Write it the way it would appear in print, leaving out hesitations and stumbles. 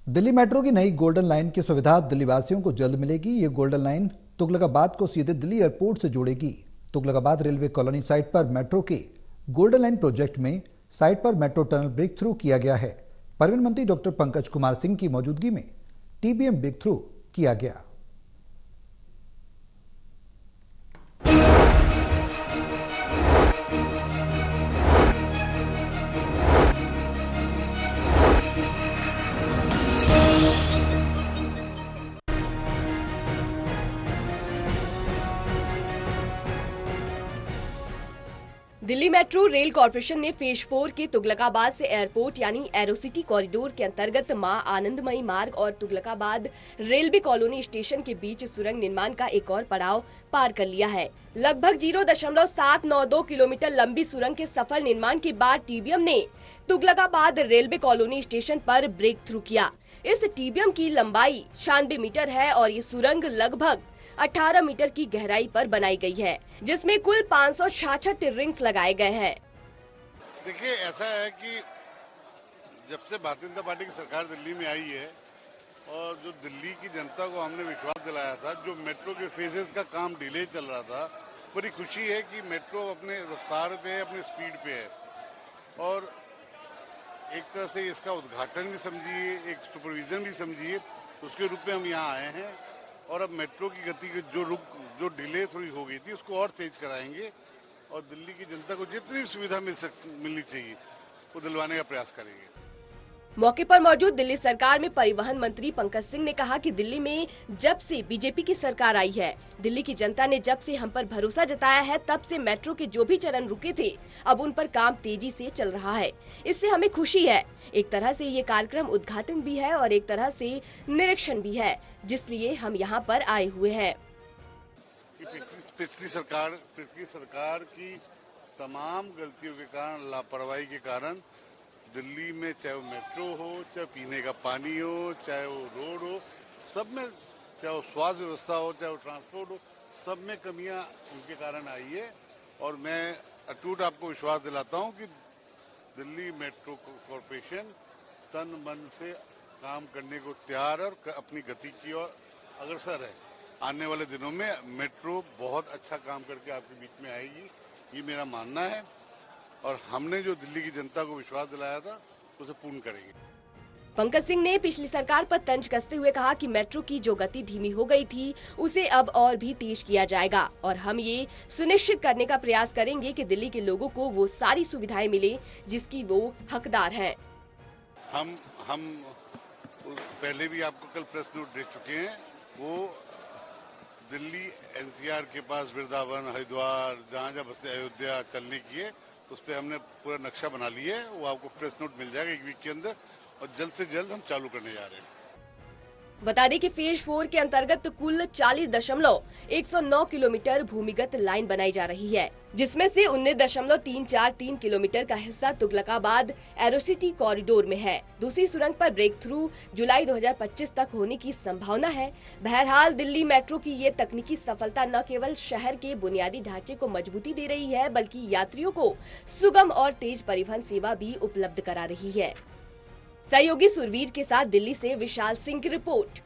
Delhi metro की नई golden line की सुविधा दिल्ली वासियों को जल्द मिलेगी। ये गोल्डन लाइन तुगलकाबाद को सीधे दिल्ली एयरपोर्ट से जोड़ेगी। तुगलकाबाद रेलवे कॉलोनी साइट पर मेट्रो के गोल्डन लाइन प्रोजेक्ट में साइट पर मेट्रो टनल ब्रेक थ्रू किया गया है। परिवहन मंत्री डॉक्टर पंकज कुमार सिंह की मौजूदगी में टीबीएम ब्रेक थ्रू किया गया। दिल्ली मेट्रो रेल कॉरपोरेशन ने फेज 4 के तुगलकाबाद से एयरपोर्ट यानी एरोसिटी कॉरिडोर के अंतर्गत मां आनंदमयी मार्ग और तुगलकाबाद रेलवे कॉलोनी स्टेशन के बीच सुरंग निर्माण का एक और पड़ाव पार कर लिया है। लगभग 0.792 किलोमीटर लंबी सुरंग के सफल निर्माण के बाद टीबीएम ने तुगलकाबाद रेलवे कॉलोनी स्टेशन पर ब्रेक थ्रू किया। इस टीबीएम की लंबाई 96 मीटर है और ये सुरंग लगभग 18 मीटर की गहराई पर बनाई गई है, जिसमें कुल 566 रिंग्स लगाए गए हैं। देखिए, ऐसा है कि जब से भारतीय जनता पार्टी की सरकार दिल्ली में आई है और जो दिल्ली की जनता को हमने विश्वास दिलाया था, जो मेट्रो के फेजेस का काम डिले चल रहा था, बड़ी खुशी है कि मेट्रो अपने रफ्तार पे है, अपनी स्पीड पे है और एक तरह से इसका उद्घाटन भी समझिए, एक सुपरविजन भी समझिए, उसके रूप में हम यहाँ आए हैं और अब मेट्रो की गति की जो डिले थोड़ी हो गई थी उसको और तेज कराएंगे और दिल्ली की जनता को जितनी सुविधा मिलनी चाहिए वो दिलवाने का प्रयास करेंगे। मौके पर मौजूद दिल्ली सरकार में परिवहन मंत्री पंकज सिंह ने कहा कि दिल्ली में जब से बीजेपी की सरकार आई है, दिल्ली की जनता ने जब से हम पर भरोसा जताया है, तब से मेट्रो के जो भी चरण रुके थे अब उन पर काम तेजी से चल रहा है। इससे हमें खुशी है। एक तरह से ये कार्यक्रम उद्घाटन भी है और एक तरह से निरीक्षण भी है, जिसलिए हम यहाँ पर आए हुए हैं। पिछली सरकार की तमाम गलतियों के कारण, लापरवाही के कारण दिल्ली में चाहे वो मेट्रो हो, चाहे पीने का पानी हो, चाहे वो रोड हो, सब में, चाहे वो स्वास्थ्य व्यवस्था हो, चाहे वो ट्रांसपोर्ट हो, सब में कमियां उनके कारण आई है। और मैं अटूट आपको विश्वास दिलाता हूं कि दिल्ली मेट्रो कॉरपोरेशन तन मन से काम करने को तैयार और अपनी गति की ओर अग्रसर है। आने वाले दिनों में मेट्रो बहुत अच्छा काम करके आपके बीच में आएगी, ये मेरा मानना है और हमने जो दिल्ली की जनता को विश्वास दिलाया था उसे पूर्ण करेंगे। पंकज सिंह ने पिछली सरकार पर तंज कसते हुए कहा कि मेट्रो की जो गति धीमी हो गई थी उसे अब और भी तेज किया जाएगा और हम ये सुनिश्चित करने का प्रयास करेंगे कि दिल्ली के लोगों को वो सारी सुविधाएं मिले जिसकी वो हकदार हैं। हम पहले भी आपको कल प्रेस नोट दे चुके हैं। वो दिल्ली एनसीआर के पास वृंदावन, हरिद्वार, जहाँ बसे अयोध्या चलने की है, उस पर हमने पूरा नक्शा बना लिया है। वो आपको प्रेस नोट मिल जाएगा एक वीक के अंदर और जल्द से जल्द हम चालू करने जा रहे हैं। बता दें कि फेज 4 के अंतर्गत कुल 40.109 किलोमीटर भूमिगत लाइन बनाई जा रही है, जिसमें से 19.343 किलोमीटर का हिस्सा तुगलकाबाद एरोसिटी कॉरिडोर में है। दूसरी सुरंग पर ब्रेक थ्रू जुलाई 2025 तक होने की संभावना है। बहरहाल दिल्ली मेट्रो की ये तकनीकी सफलता न केवल शहर के बुनियादी ढांचे को मजबूती दे रही है, बल्कि यात्रियों को सुगम और तेज परिवहन सेवा भी उपलब्ध करा रही है। सहयोगी सुरवीर के साथ दिल्ली से विशाल सिंह की रिपोर्ट।